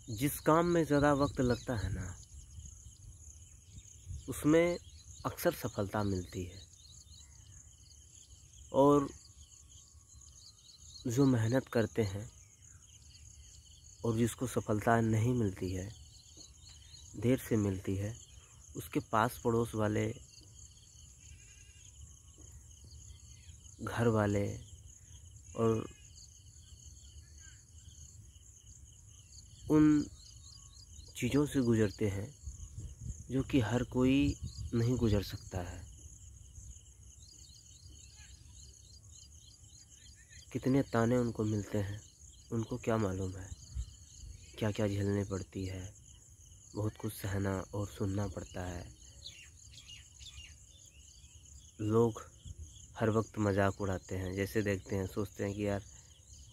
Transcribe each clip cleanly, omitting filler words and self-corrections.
जिस काम में ज़्यादा वक्त लगता है ना, उसमें अक्सर सफलता मिलती है। और जो मेहनत करते हैं और जिसको सफलता नहीं मिलती है, देर से मिलती है, उसके पास पड़ोस वाले, घर वाले और उन चीज़ों से गुज़रते हैं जो कि हर कोई नहीं गुज़र सकता है। कितने ताने उनको मिलते हैं, उनको क्या मालूम है, क्या क्या झेलनी पड़ती है, बहुत कुछ सहना और सुनना पड़ता है। लोग हर वक्त मजाक उड़ाते हैं, जैसे देखते हैं सोचते हैं कि यार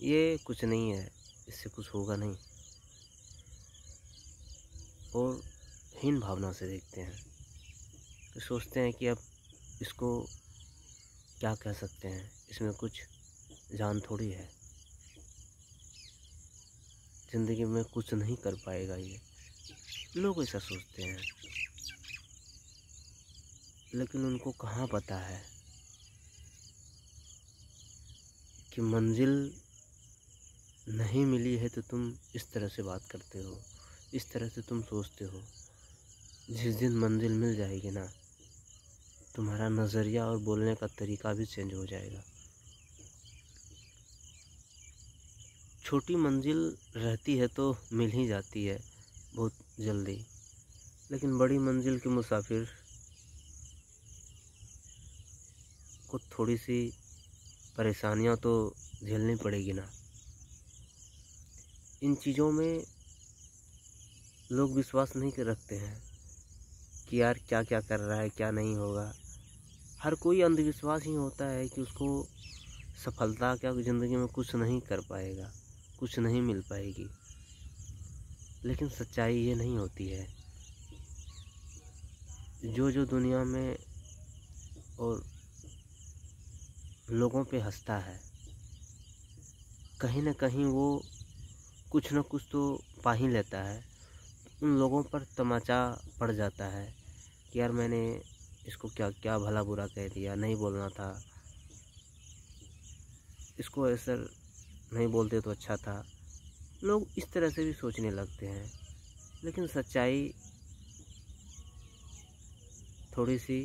ये कुछ नहीं है, इससे कुछ होगा नहीं, और हीन भावना से देखते हैं। तो सोचते हैं कि अब इसको क्या कह सकते हैं, इसमें कुछ जान थोड़ी है, ज़िंदगी में कुछ नहीं कर पाएगा ये। लोग ऐसा सोचते हैं, लेकिन उनको कहाँ पता है कि मंजिल नहीं मिली है तो तुम इस तरह से बात करते हो, इस तरह से तुम सोचते हो। जिस दिन मंजिल मिल जाएगी ना, तुम्हारा नज़रिया और बोलने का तरीका भी चेंज हो जाएगा। छोटी मंजिल रहती है तो मिल ही जाती है बहुत जल्दी, लेकिन बड़ी मंजिल के मुसाफिर को थोड़ी सी परेशानियां तो झेलनी पड़ेगी ना। इन चीज़ों में लोग विश्वास नहीं कर रखते हैं कि यार क्या क्या कर रहा है, क्या नहीं होगा। हर कोई अंधविश्वास ही होता है कि उसको सफलता क्या ज़िंदगी में कुछ नहीं कर पाएगा, कुछ नहीं मिल पाएगी। लेकिन सच्चाई ये नहीं होती है। जो दुनिया में और लोगों पे हंसता है, कहीं ना कहीं वो कुछ ना कुछ तो पा ही लेता है। उन लोगों पर तमाचा पड़ जाता है कि यार मैंने इसको क्या क्या भला बुरा कह दिया, नहीं बोलना था, इसको ऐसा नहीं बोलते तो अच्छा था। लोग इस तरह से भी सोचने लगते हैं, लेकिन सच्चाई थोड़ी सी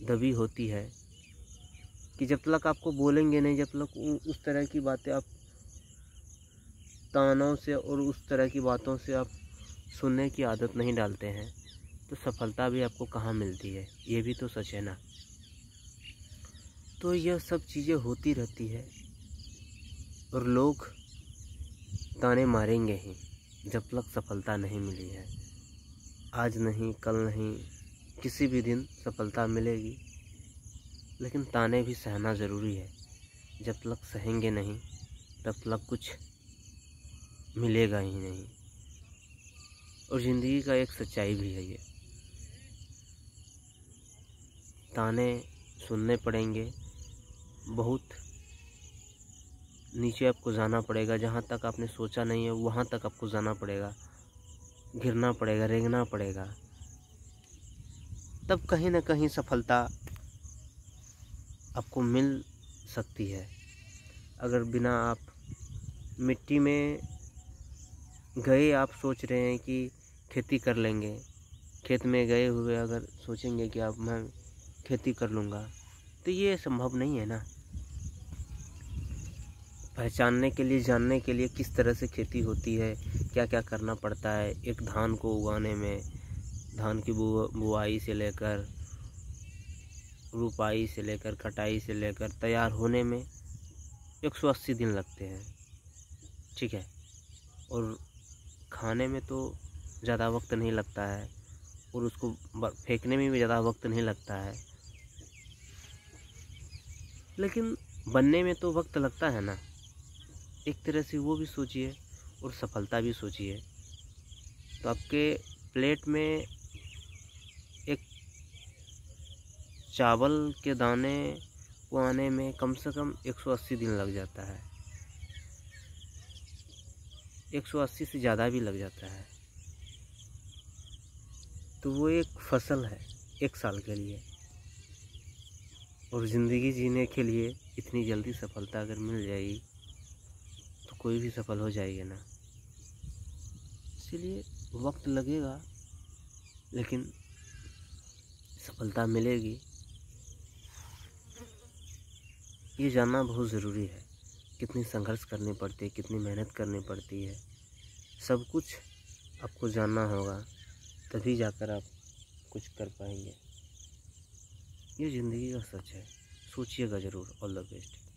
दबी होती है कि जब तक आपको बोलेंगे नहीं, जब तक उस तरह की बातें आप तानों से और उस तरह की बातों से आप सुनने की आदत नहीं डालते हैं, तो सफलता भी आपको कहाँ मिलती है, ये भी तो सच है ना। तो यह सब चीज़ें होती रहती है और लोग ताने मारेंगे ही जब तक सफलता नहीं मिली है। आज नहीं, कल नहीं, किसी भी दिन सफलता मिलेगी, लेकिन ताने भी सहना ज़रूरी है। जब तक सहेंगे नहीं, तब तक कुछ मिलेगा ही नहीं। और ज़िंदगी का एक सच्चाई भी है ये, ताने सुनने पड़ेंगे। बहुत नीचे आपको जाना पड़ेगा, जहाँ तक आपने सोचा नहीं है वहाँ तक आपको जाना पड़ेगा, गिरना पड़ेगा, रेंगना पड़ेगा, तब कहीं ना कहीं सफलता आपको मिल सकती है। अगर बिना आप मिट्टी में गए आप सोच रहे हैं कि खेती कर लेंगे, खेत में गए हुए अगर सोचेंगे कि अब मैं खेती कर लूँगा, तो ये संभव नहीं है ना। पहचानने के लिए, जानने के लिए किस तरह से खेती होती है, क्या क्या करना पड़ता है एक धान को उगाने में, धान की बुआई से लेकर रुपाई से लेकर कटाई से लेकर तैयार होने में 180 दिन लगते हैं, ठीक है। और खाने में तो ज़्यादा वक्त नहीं लगता है, और उसको फेंकने में भी ज़्यादा वक्त नहीं लगता है, लेकिन बनने में तो वक्त लगता है ना। एक तरह से वो भी सोचिए और सफलता भी सोचिए। तो आपके प्लेट में एक चावल के दाने को आने में कम से कम 180 दिन लग जाता है। 180 से ज़्यादा भी लग जाता है, तो वो एक फसल है 1 साल के लिए। और ज़िंदगी जीने के लिए इतनी जल्दी सफलता अगर मिल जाएगी तो कोई भी सफल हो जाएगा ना। इसीलिए वक्त लगेगा, लेकिन सफलता मिलेगी, ये जानना बहुत ज़रूरी है। कितनी संघर्ष करनी पड़ती है, कितनी मेहनत करनी पड़ती है, सब कुछ आपको जानना होगा, तभी जाकर आप कुछ कर पाएंगे। ये ज़िंदगी का सच है, सोचिएगा ज़रूर। All the best.